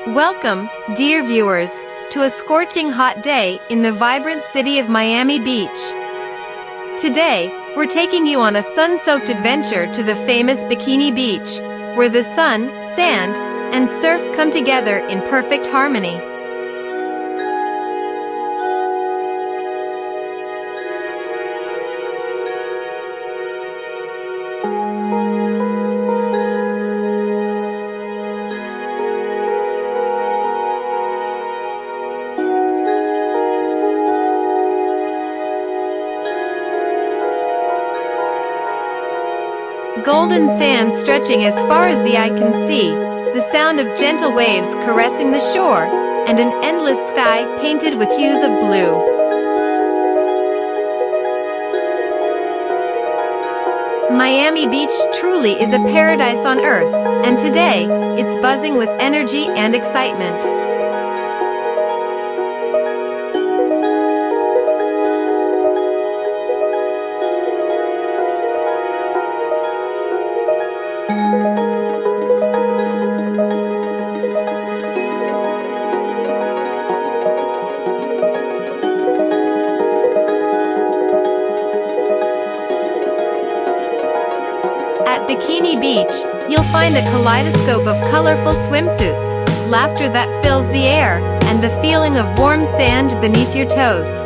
Welcome, dear viewers, to a scorching hot day in the vibrant city of Miami Beach. Today, we're taking you on a sun-soaked adventure to the famous Bikini Beach, where the sun, sand, and surf come together in perfect harmony. Golden sand stretching as far as the eye can see, the sound of gentle waves caressing the shore, and an endless sky painted with hues of blue. Miami Beach truly is a paradise on earth, and today, it's buzzing with energy and excitement. At Bikini Beach, you'll find a kaleidoscope of colorful swimsuits, laughter that fills the air, and the feeling of warm sand beneath your toes.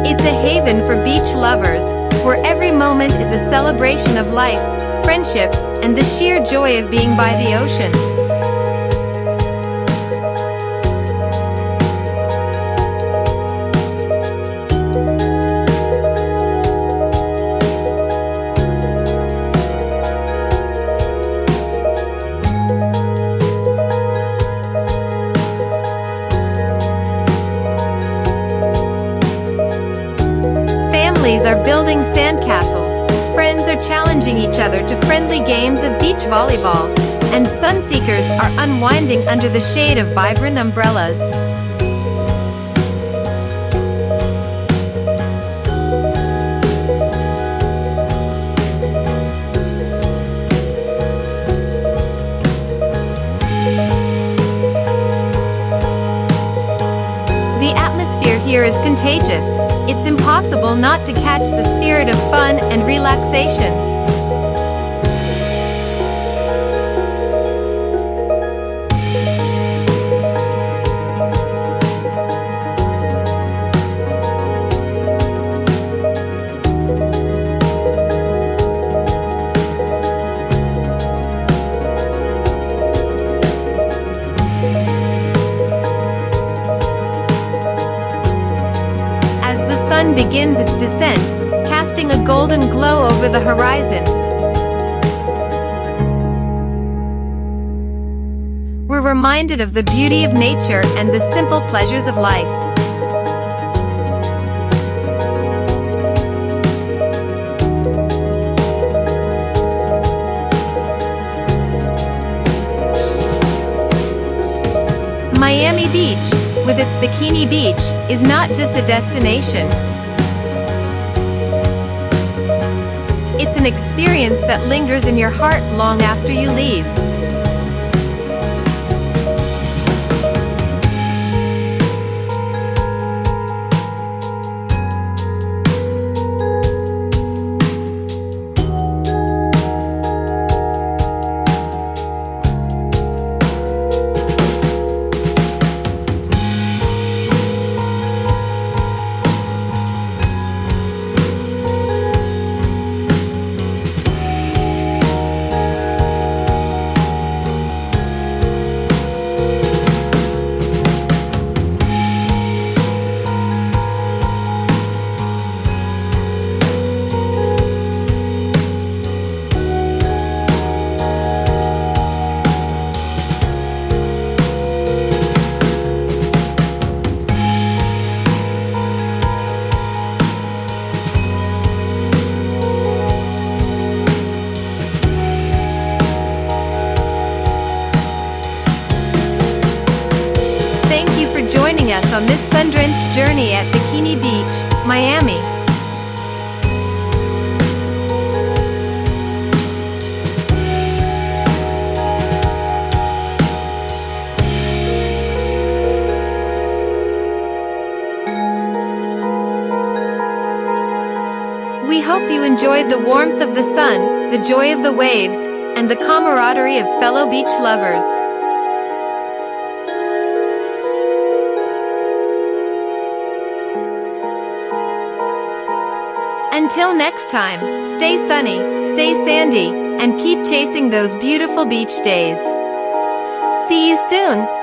It's a haven for beach lovers, where every moment is a celebration of life, friendship, and the sheer joy of being by the ocean. Families are building sandcastles, friends are challenging each other to friendly games of beach volleyball, and sunseekers are unwinding under the shade of vibrant umbrellas. The atmosphere here is contagious. It's impossible not to catch the spirit of fun and relaxation. Sun begins its descent, casting a golden glow over the horizon. We're reminded of the beauty of nature and the simple pleasures of life. Miami Beach, with its Bikini Beach, is not just a destination. It's an experience that lingers in your heart long after you leave. on this sun-drenched journey at Bikini Beach, Miami. We hope you enjoyed the warmth of the sun, the joy of the waves, and the camaraderie of fellow beach lovers. Until next time, stay sunny, stay sandy, and keep chasing those beautiful beach days. See you soon!